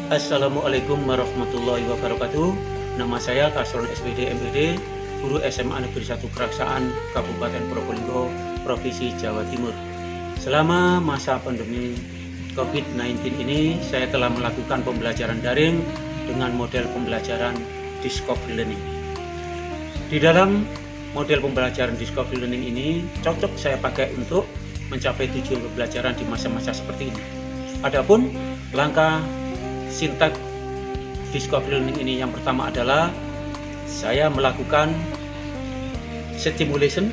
Assalamualaikum warahmatullahi wabarakatuh. Nama saya Kasron SPD MPD, Guru SMA Negeri 1 Keraksaan, Kabupaten Probolinggo, Provinsi Jawa Timur. Selama masa pandemi COVID-19 ini, saya telah melakukan pembelajaran daring dengan model pembelajaran Discovery Learning. Di dalam model pembelajaran Discovery Learning ini, cocok saya pakai untuk mencapai tujuan pembelajaran di masa-masa seperti ini. Adapun langkah sintak Discovery Learning ini, yang pertama adalah saya melakukan stimulation,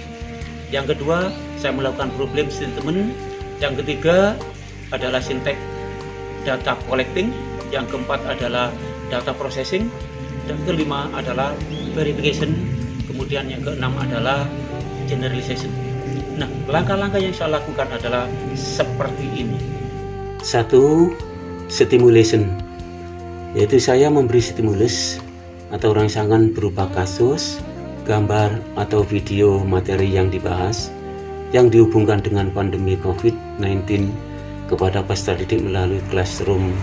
yang kedua saya melakukan problem statement, yang ketiga adalah sintak data collecting, yang keempat adalah data processing, dan kelima adalah verification, kemudian yang keenam adalah generalization. Nah, langkah-langkah yang saya lakukan adalah seperti ini. 1. Stimulation, yaitu saya memberi stimulus atau rangsangan berupa kasus, gambar atau video materi yang dibahas yang dihubungkan dengan pandemi COVID-19 kepada peserta didik melalui classroom.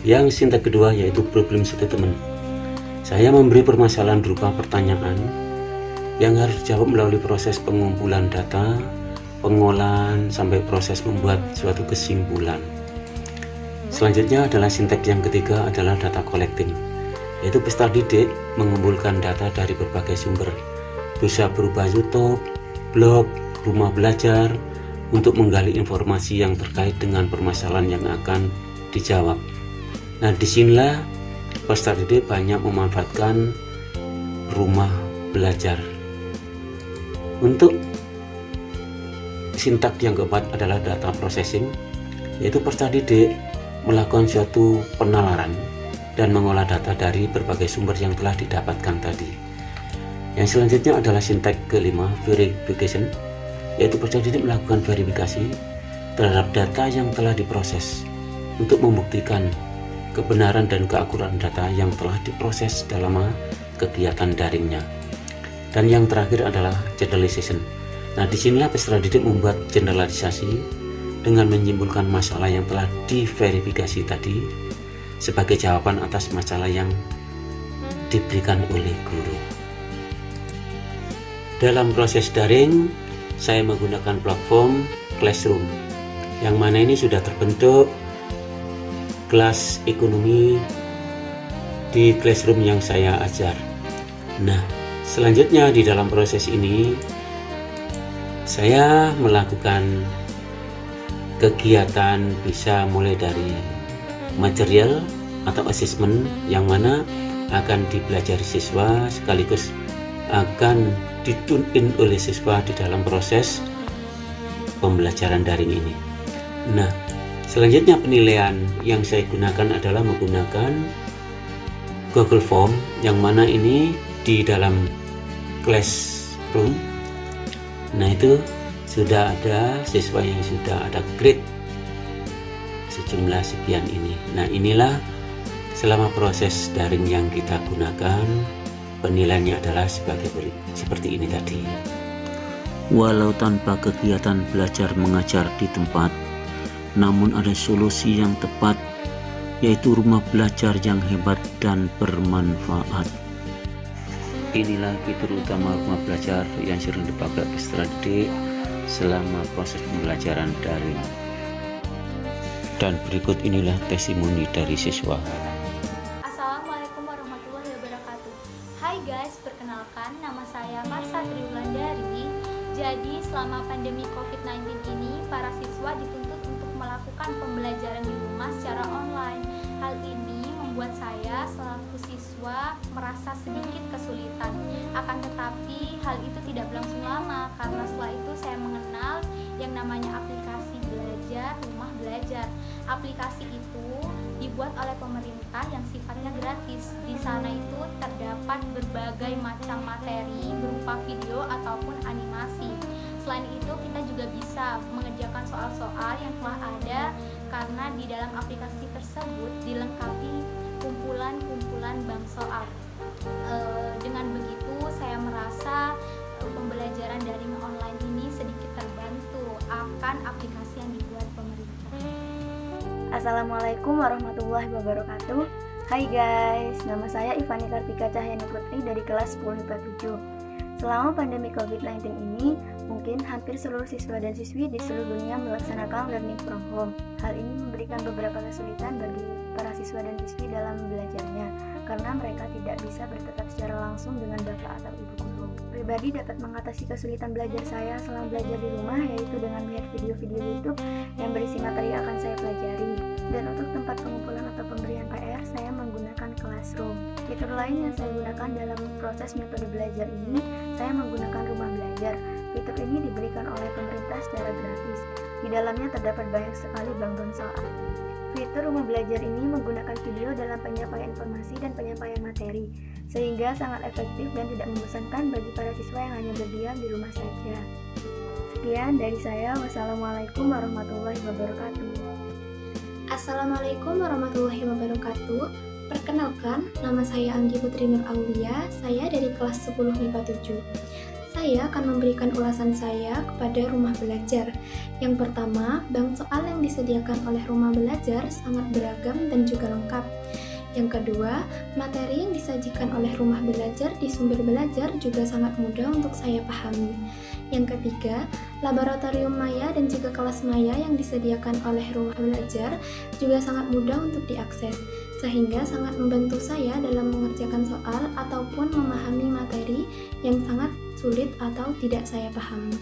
Yang sintak kedua yaitu problem statement. Saya memberi permasalahan berupa pertanyaan yang harus dijawab melalui proses pengumpulan data, pengolahan, sampai proses membuat suatu kesimpulan. Selanjutnya adalah sintak yang ketiga adalah data collecting, yaitu peserta didik mengumpulkan data dari berbagai sumber, bisa berupa YouTube, blog, rumah belajar, untuk menggali informasi yang terkait dengan permasalahan yang akan dijawab. Nah, disinilah peserta didik banyak memanfaatkan rumah belajar. Untuk sintak yang keempat adalah data processing, yaitu peserta didik melakukan suatu penalaran dan mengolah data dari berbagai sumber yang telah didapatkan tadi. Yang selanjutnya adalah sintak kelima, verification, yaitu peserta didik melakukan verifikasi terhadap data yang telah diproses untuk membuktikan kebenaran dan keakuratan data yang telah diproses dalam kegiatan daringnya. Dan yang terakhir adalah generalization. Nah, disinilah peserta didik membuat generalisasi dengan menyimpulkan masalah yang telah diverifikasi tadi sebagai jawaban atas masalah yang diberikan oleh guru. Dalam proses daring, saya menggunakan platform Classroom, yang mana ini sudah terbentuk kelas ekonomi di Classroom yang saya ajar. Nah, selanjutnya di dalam proses ini saya melakukan kegiatan bisa mulai dari material atau assessment, yang mana akan dipelajari siswa sekaligus akan ditune-in oleh siswa di dalam proses pembelajaran daring ini. Nah, selanjutnya penilaian yang saya gunakan adalah menggunakan Google Form, yang mana ini di dalam Classroom. Nah, itu sudah ada siswa yang sudah ada grade sejumlah sekian ini. Nah, inilah selama proses daring yang kita gunakan, penilaiannya adalah seperti ini tadi. Walau tanpa kegiatan belajar mengajar di tempat, namun ada solusi yang tepat, yaitu rumah belajar yang hebat dan bermanfaat. Inilah fitur utama rumah belajar yang sering dipakai peserta didik selama proses pembelajaran daring. Dan berikut inilah testimoni dari siswa. Assalamualaikum warahmatullahi wabarakatuh. Hai guys, perkenalkan nama saya Marsha Triwulandari. Jadi selama pandemi COVID-19 ini, para siswa dituntut untuk melakukan pembelajaran di rumah secara online. Hal ini membuat saya selaku siswa merasa sedikit kesulitan. Akan tetapi hal itu tidak berlangsung lama, karena setelah itu saya mengenal yang namanya aplikasi belajar rumah belajar. Aplikasi itu dibuat oleh pemerintah yang sifatnya gratis. Di sana itu terdapat berbagai macam materi berupa video ataupun animasi. Selain itu, kita juga bisa mengerjakan soal-soal yang telah ada, karena di dalam aplikasi tersebut dilengkapi kumpulan-kumpulan bank soal. Dengan begitu, saya merasa pembelajaran daring online ini sedikit terbantu akan aplikasi yang dibuat pemerintah. Assalamualaikum warahmatullahi wabarakatuh. Hai guys, nama saya Ivani Kartika Cahyani Putri dari kelas 10 IPA 7. Selama pandemi COVID-19 ini, mungkin hampir seluruh siswa dan siswi di seluruh dunia melaksanakan learning from home. Hal ini memberikan beberapa kesulitan bagi para siswa dan siswi dalam belajarnya, karena mereka tidak bisa bertatap secara langsung dengan bapak atau ibu guru. Pribadi dapat mengatasi kesulitan belajar saya selama belajar di rumah, yaitu dengan melihat video-video YouTube yang berisi materi yang akan saya pelajari. Dan untuk tempat pengumpulan atau pemberian PR, saya menggunakan Classroom. Fitur lain yang saya gunakan dalam proses metode belajar ini, saya menggunakan Rumah Belajar. Fitur ini diberikan oleh pemerintah secara gratis. Di dalamnya terdapat banyak sekali bank soal. Fitur Rumah Belajar ini menggunakan video dalam penyampaian informasi dan penyampaian materi, sehingga sangat efektif dan tidak membosankan bagi para siswa yang hanya berdiam di rumah saja. Sekian dari saya. Wassalamualaikum warahmatullahi wabarakatuh. Assalamualaikum warahmatullahi wabarakatuh. Perkenalkan, nama saya Anggi Putri Nur Aulia, saya dari kelas 10 MIPA 7. Saya akan memberikan ulasan saya kepada Rumah Belajar. Yang pertama, bank soal yang disediakan oleh Rumah Belajar sangat beragam dan juga lengkap. Yang kedua, materi yang disajikan oleh Rumah Belajar di sumber belajar juga sangat mudah untuk saya pahami. Yang ketiga, laboratorium maya dan juga kelas maya yang disediakan oleh Rumah Belajar juga sangat mudah untuk diakses, sehingga sangat membantu saya dalam mengerjakan soal ataupun memahami materi yang sangat sulit atau tidak saya pahami.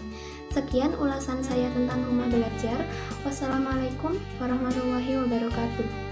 Sekian ulasan saya tentang Rumah Belajar. Wassalamualaikum warahmatullahi wabarakatuh.